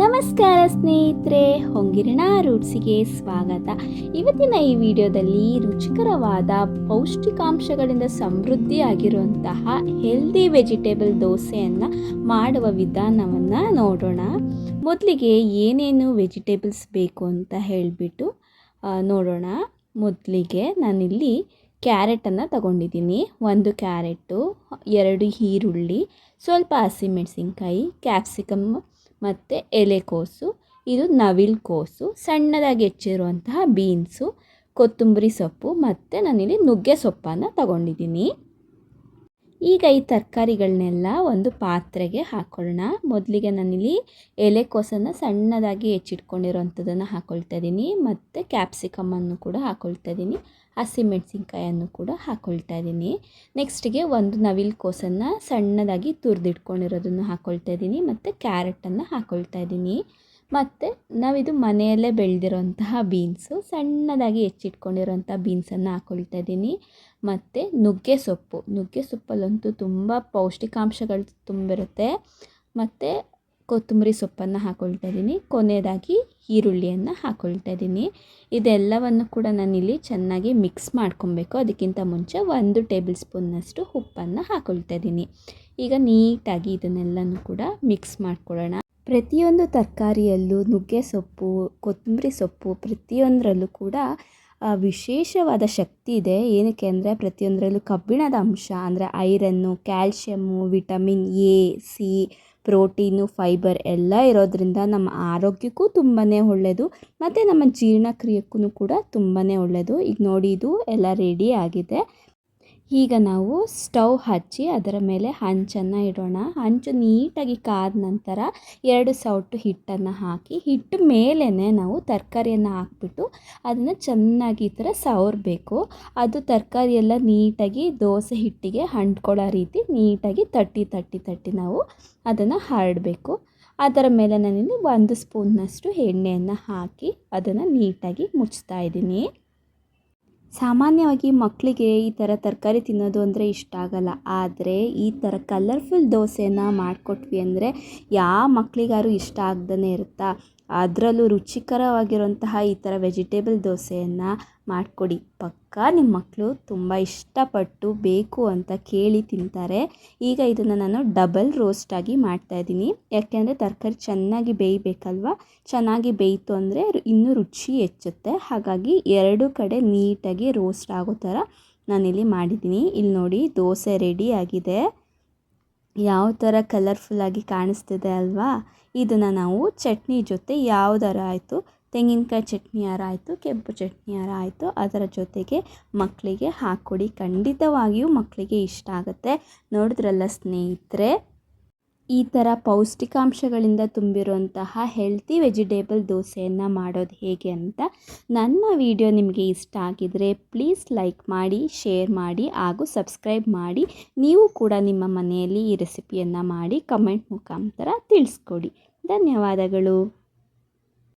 ನಮಸ್ಕಾರ ಸ್ನೇಹಿತರೆ, ಹೊಂಗಿರಣ ರೂಟ್ಸಿಗೆ ಸ್ವಾಗತ. ಇವತ್ತಿನ ಈ ವಿಡಿಯೋದಲ್ಲಿ ರುಚಿಕರವಾದ ಪೌಷ್ಟಿಕಾಂಶಗಳಿಂದ ಸಮೃದ್ಧಿಯಾಗಿರುವಂತಹ ಹೆಲ್ದಿ ವೆಜಿಟೇಬಲ್ ದೋಸೆಯನ್ನು ಮಾಡುವ ವಿಧಾನವನ್ನು ನೋಡೋಣ. ಮೊದಲಿಗೆ ಏನೇನು ವೆಜಿಟೇಬಲ್ಸ್ ಬೇಕು ಅಂತ ಹೇಳಿಬಿಟ್ಟು ನೋಡೋಣ. ಮೊದಲಿಗೆ ನಾನಿಲ್ಲಿ ಕ್ಯಾರೆಟನ್ನು ತಗೊಂಡಿದ್ದೀನಿ. 1 ಕ್ಯಾರೆಟು, 2 ಈರುಳ್ಳಿ, ಸ್ವಲ್ಪ ಹಸಿಮೆಣಸಿನ್ಕಾಯಿ, ಕ್ಯಾಪ್ಸಿಕಮ್ ಮತ್ತು ಎಲೆಕೋಸು, ಇದು ನವಿಲು ಕೋಸು, ಸಣ್ಣದಾಗಿ ಹೆಚ್ಚಿರುವಂತಹ ಬೀನ್ಸು, ಕೊತ್ತಂಬರಿ ಸೊಪ್ಪು ಮತ್ತು ನಾನಿಲ್ಲಿ ನುಗ್ಗೆ ಸೊಪ್ಪನ್ನು ತಗೊಂಡಿದ್ದೀನಿ. ಈಗ ಈ ತರಕಾರಿಗಳನ್ನೆಲ್ಲ ಒಂದು ಪಾತ್ರೆಗೆ ಹಾಕೊಳ್ಳೋಣ. ಮೊದಲಿಗೆ ನಾನಿಲ್ಲಿ ಎಲೆಕೋಸನ್ನು ಸಣ್ಣದಾಗಿ ಹೆಚ್ಚಿಟ್ಕೊಂಡಿರೋವಂಥದ್ದನ್ನು ಹಾಕ್ಕೊಳ್ತಾ ಇದ್ದೀನಿ ಮತ್ತು ಕ್ಯಾಪ್ಸಿಕಮನ್ನು ಕೂಡ ಹಾಕ್ಕೊಳ್ತಾ ಇದ್ದೀನಿ, ಹಸಿಮೆಣಸಿನ್ಕಾಯನ್ನು ಕೂಡ ಹಾಕ್ಕೊಳ್ತಾ ಇದ್ದೀನಿ. ನೆಕ್ಸ್ಟಿಗೆ ಒಂದು ನವಿಲು ಕೋಸನ್ನು ಸಣ್ಣದಾಗಿ ತುರಿದಿಟ್ಕೊಂಡಿರೋದನ್ನು ಹಾಕ್ಕೊಳ್ತಾ ಇದ್ದೀನಿ ಮತ್ತು ಕ್ಯಾರೆಟನ್ನು ಹಾಕ್ಕೊಳ್ತಾ ಇದ್ದೀನಿ. ಮತ್ತು ನಾವಿದು ಮನೆಯಲ್ಲೇ ಬೆಳೆದಿರೋಂತಹ ಬೀನ್ಸು, ಸಣ್ಣದಾಗಿ ಹೆಚ್ಚಿಟ್ಕೊಂಡಿರೋಂಥ ಬೀನ್ಸನ್ನು ಹಾಕ್ಕೊಳ್ತಾ ಇದ್ದೀನಿ. ಮತ್ತು ನುಗ್ಗೆ ಸೊಪ್ಪಲ್ಲಂತೂ ತುಂಬ ಪೌಷ್ಟಿಕಾಂಶಗಳು ತುಂಬಿರುತ್ತೆ. ಮತ್ತು ಕೊತ್ತಂಬರಿ ಸೊಪ್ಪನ್ನು ಹಾಕ್ಕೊಳ್ತಾ ಇದ್ದೀನಿ. ಕೊನೆಯದಾಗಿ ಈರುಳ್ಳಿಯನ್ನು ಹಾಕ್ಕೊಳ್ತಾ ಇದ್ದೀನಿ. ಇದೆಲ್ಲವನ್ನು ಕೂಡ ನಾನಿಲ್ಲಿ ಚೆನ್ನಾಗಿ ಮಿಕ್ಸ್ ಮಾಡ್ಕೊಬೇಕು. ಅದಕ್ಕಿಂತ ಮುಂಚೆ 1 ಟೇಬಲ್ ಸ್ಪೂನ್ನಷ್ಟು ಉಪ್ಪನ್ನು ಹಾಕ್ಕೊಳ್ತಾ ಇದ್ದೀನಿ. ಈಗ ನೀಟಾಗಿ ಇದನ್ನೆಲ್ಲನೂ ಕೂಡ ಮಿಕ್ಸ್ ಮಾಡ್ಕೊಳ್ಳೋಣ. ಪ್ರತಿಯೊಂದು ತರಕಾರಿಯಲ್ಲೂ ನುಗ್ಗೆ ಸೊಪ್ಪು, ಕೊತ್ತಂಬರಿ ಸೊಪ್ಪು ಪ್ರತಿಯೊಂದರಲ್ಲೂ ಕೂಡ ವಿಶೇಷವಾದ ಶಕ್ತಿ ಇದೆ. ಏನಕ್ಕೆ ಅಂದರೆ ಪ್ರತಿಯೊಂದರಲ್ಲೂ ಕಬ್ಬಿಣದ ಅಂಶ ಅಂದರೆ iron, calcium, vitamin A, C, protein, fibre ಎಲ್ಲ ಇರೋದರಿಂದ ನಮ್ಮ ಆರೋಗ್ಯಕ್ಕೂ ತುಂಬಾ ಒಳ್ಳೆಯದು ಮತ್ತು ನಮ್ಮ ಜೀರ್ಣಕ್ರಿಯೆಗೂ ಕೂಡ ತುಂಬಾ ಒಳ್ಳೆಯದು. ಈಗ ನೋಡಿ, ಇದು ಎಲ್ಲ ರೆಡಿ ಆಗಿದೆ. ಈಗ ನಾವು ಸ್ಟವ್ ಹಚ್ಚಿ ಅದರ ಮೇಲೆ ಹಂಚನ್ನು ಇಡೋಣ. ಹಂಚು ನೀಟಾಗಿ ಕಾದ ನಂತರ 2 ಸೌಟು ಹಿಟ್ಟನ್ನು ಹಾಕಿ, ಹಿಟ್ಟು ಮೇಲೇ ನಾವು ತರಕಾರಿಯನ್ನು ಹಾಕ್ಬಿಟ್ಟು ಅದನ್ನು ಚೆನ್ನಾಗಿ ಈ ಥರ ಸವರಬೇಕು. ಅದು ತರಕಾರಿ ಎಲ್ಲ ನೀಟಾಗಿ ದೋಸೆ ಹಿಟ್ಟಿಗೆ ಅಂಟ್ಕೊಳ್ಳೋ ರೀತಿ ನೀಟಾಗಿ ತಟ್ಟಿ ನಾವು ಅದನ್ನು ಹರಡಬೇಕು. ಅದರ ಮೇಲೆ ನಾನಿಲ್ಲಿ 1 ಸ್ಪೂನ್ನಷ್ಟು ಎಣ್ಣೆಯನ್ನು ಹಾಕಿ ಅದನ್ನು ನೀಟಾಗಿ ಮುಚ್ತಾ ಇದ್ದೀನಿ. ಸಾಮಾನ್ಯವಾಗಿ ಮಕ್ಕಳಿಗೆ ಈ ಥರ ತರಕಾರಿ ತಿನ್ನೋದು ಅಂದರೆ ಇಷ್ಟ ಆಗಲ್ಲ. ಆದರೆ ಈ ಥರ ಕಲರ್ಫುಲ್ ದೋಸೆನ ಮಾಡಿಕೊಟ್ವಿ ಅಂದರೆ ಯಾವ ಮಕ್ಕಳಿಗಾರು ಇಷ್ಟ ಆಗ್ದೇ ಇರುತ್ತಾ? ಅದರಲ್ಲೂ ರುಚಿಕರವಾಗಿರುವಂತಹ ಈ ಥರ ವೆಜಿಟೇಬಲ್ ದೋಸೆಯನ್ನು ಮಾಡಿಕೊಡಿ. ಪಕ್ಕಾ ನಿಮ್ಮ ಮಕ್ಕಳು ತುಂಬ ಇಷ್ಟಪಟ್ಟು ಬೇಕು ಅಂತ ಕೇಳಿ ತಿಂತಾರೆ. ಈಗ ಇದನ್ನು ನಾನು ಡಬಲ್ ರೋಸ್ಟಾಗಿ ಮಾಡ್ತಾಯಿದ್ದೀನಿ. ಯಾಕೆಂದರೆ ತರಕಾರಿ ಚೆನ್ನಾಗಿ ಬೇಯಬೇಕಲ್ವ. ಚೆನ್ನಾಗಿ ಬೇಯಿತು ಅಂದರೆ ಇನ್ನೂ ರುಚಿ ಹೆಚ್ಚುತ್ತೆ. ಹಾಗಾಗಿ 2 ಕಡೆ ನೀಟಾಗಿ ರೋಸ್ಟ್ ಆಗೋ ಥರ ನಾನಿಲ್ಲಿ ಮಾಡಿದ್ದೀನಿ. ಇಲ್ಲಿ ನೋಡಿ, ದೋಸೆ ರೆಡಿ ಆಗಿದೆ. ಯಾವ ಥರ ಕಲರ್ಫುಲ್ಲಾಗಿ ಕಾಣಿಸ್ತಿದೆ ಅಲ್ವಾ? ಇದನ್ನು ನಾವು ಚಟ್ನಿ ಜೊತೆ ಯಾವುದಾರ ಆಯಿತು, ತೆಂಗಿನಕಾಯಿ ಚಟ್ನಿ ಆಯಿತು, ಕೆಂಪು ಚಟ್ನಿ ಆಯಿತು, ಅದರ ಜೊತೆಗೆ ಮಕ್ಕಳಿಗೆ ಹಾಕ್ಕೊಡಿ. ಖಂಡಿತವಾಗಿಯೂ ಮಕ್ಕಳಿಗೆ ಇಷ್ಟ ಆಗುತ್ತೆ. ನೋಡಿದ್ರಲ್ಲ ಸ್ನೇಹಿತರೆ, ಈ ಥರ ಪೌಷ್ಟಿಕಾಂಶಗಳಿಂದ ತುಂಬಿರುವಂತಹ ಹೆಲ್ತಿ ವೆಜಿಟೇಬಲ್ ದೋಸೆಯನ್ನು ಮಾಡೋದು ಹೇಗೆ ಅಂತ. ನನ್ನ ವಿಡಿಯೋ ನಿಮಗೆ ಇಷ್ಟ ಆಗಿದರೆ ಪ್ಲೀಸ್ ಲೈಕ್ ಮಾಡಿ, ಶೇರ್ ಮಾಡಿ ಹಾಗೂ ಸಬ್ಸ್ಕ್ರೈಬ್ ಮಾಡಿ. ನೀವು ಕೂಡ ನಿಮ್ಮ ಮನೆಯಲ್ಲಿ ಈ ರೆಸಿಪಿಯನ್ನು ಮಾಡಿ ಕಮೆಂಟ್ ಮುಖಾಂತರ ತಿಳಿಸ್ಕೊಡಿ. ಧನ್ಯವಾದಗಳು.